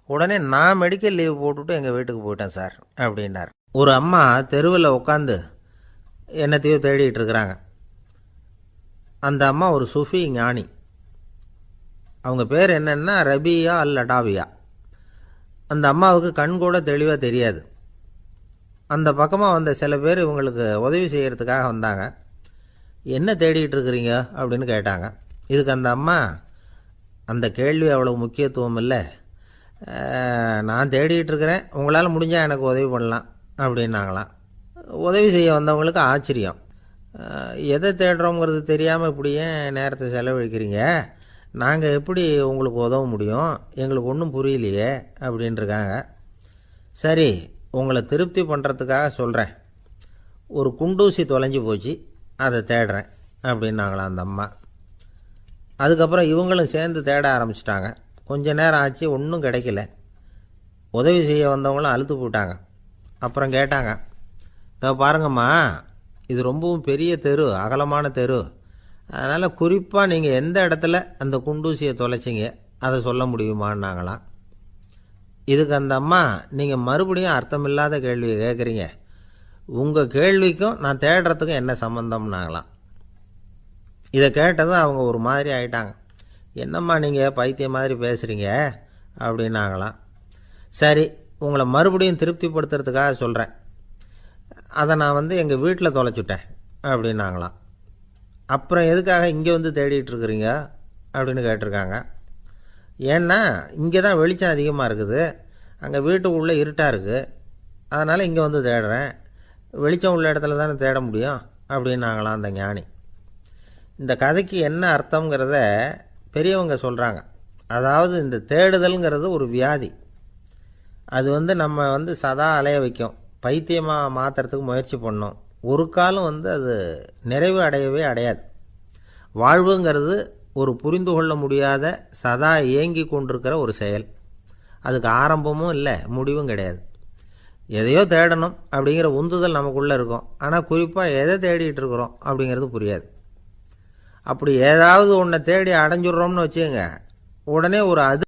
S1: உடனே நான் மெடிக்கல் லீவ் போட்டுவிட்டு எங்கள் வீட்டுக்கு போயிட்டேன் சார் அப்படின்னார். ஒரு அம்மா தெருவில் உட்காந்து என்னத்தையோ தேடிட்டு இருக்கிறாங்க. அந்த அம்மா ஒரு சூஃபி ஞானி. அவங்க பேர் என்னென்னா ரபியா அல் அடாவியா. அந்த அம்மாவுக்கு கண் கூட தெளிவாக தெரியாது. அந்த பக்கமாக வந்த சில பேர் இவங்களுக்கு உதவி செய்கிறதுக்காக வந்தாங்க. என்ன தேடிகிட்டு இருக்கிறீங்க அப்படின்னு கேட்டாங்க. இதுக்கு அந்த அம்மா, அந்த கேள்வி அவ்வளோ முக்கியத்துவம் இல்லை, நான் தேடிகிட்டு இருக்கிறேன், உங்களால் முடிஞ்சால் எனக்கு உதவி பண்ணலாம் அப்படின்னாங்களாம். உதவி செய்ய வந்தவங்களுக்கு ஆச்சரியம். எதை தேடுறோங்கிறது தெரியாமல் இப்படி ஏன் நேரத்தை செலவழிக்கிறீங்க, நாங்கள் எப்படி உங்களுக்கு உதவ முடியும், எங்களுக்கு ஒன்றும் புரியலையே அப்படின்ட்டுருக்காங்க. சரி, உங்களை திருப்தி பண்ணுறதுக்காக சொல்கிறேன். ஒரு குண்டூசி தொலைஞ்சு போச்சு, அதை தேடுறேன் அப்படின்னாங்களாம் அந்த அம்மா. அதுக்கப்புறம் இவங்களும் சேர்ந்து தேட ஆரம்பிச்சிட்டாங்க. கொஞ்ச நேரம் ஆச்சு, ஒன்றும் கிடைக்கல. உதவி செய்ய வந்தவங்களும் அழுத்து போட்டாங்க. அப்புறம் கேட்டாங்க, இதை பாருங்கம்மா, இது ரொம்பவும் பெரிய தெரு, அகலமான தெரு. அதனால் குறிப்பாக நீங்கள் எந்த இடத்துல அந்த குண்டூசியை தொலைச்சிங்க அதை சொல்ல முடியுமான்னாங்களாம். இதுக்கு அந்த அம்மா, நீங்கள் மறுபடியும் அர்த்தமில்லாத கேள்வியை கேட்குறீங்க, உங்கள் கேள்விக்கும் நான் தேடுறதுக்கும் என்ன சம்மந்தம்னாங்களாம். இதை கேட்டதும் அவங்க ஒரு மாதிரி ஆயிட்டாங்க. என்னம்மா நீங்கள் பைத்தியம் மாதிரி பேசுகிறீங்க அப்படின்னாங்களாம். சரி, உங்களை மறுபடியும் திருப்திப்படுத்துறதுக்காக சொல்கிறேன், அதை நான் எங்கள் வீட்டில் தொலைச்சுட்டேன் அப்படின்னாங்களாம். அப்புறம் எதுக்காக இங்கே வந்து தேடிட்டு இருக்கிறீங்க அப்படின்னு கேட்டிருக்காங்க. ஏன்னா இங்கே தான் வெளிச்சம் அதிகமாக இருக்குது, அங்கே வீட்டுக்குள்ளே இருட்டாக இருக்குது, அதனால் இங்கே வந்து தேடுறேன். வெளிச்சம் உள்ள இடத்துல தானே தேட முடியும் அப்படின்னாங்களாம் அந்த ஞானி. இந்த கதைக்கு என்ன அர்த்தங்கிறத பெரியவங்க சொல்கிறாங்க. அதாவது இந்த தேடுதல்ங்கிறது ஒரு வியாதி. அது நம்ம சதா அலைய வைக்கும், பைத்தியமாக மாற்றுறதுக்கு முயற்சி பண்ணோம். ஒரு காலம் அது நிறைவு அடையவே அடையாது. வாழ்வுங்கிறது ஒரு புரிந்து கொள்ள முடியாத, சதா இயங்கி கொண்டிருக்கிற ஒரு செயல். அதுக்கு ஆரம்பமும் இல்லை, முடிவும் கிடையாது. எதையோ தேடணும் அப்படிங்கிற உந்துதல் நமக்குள்ளே இருக்கும், ஆனால் குறிப்பாக எதை தேடிட்டு இருக்கிறோம் அப்படிங்கிறது புரியாது. அப்படி ஏதாவது ஒன்றை தேடி அடைஞ்சிடுறோம்னு வச்சுக்கோங்க, உடனே ஒரு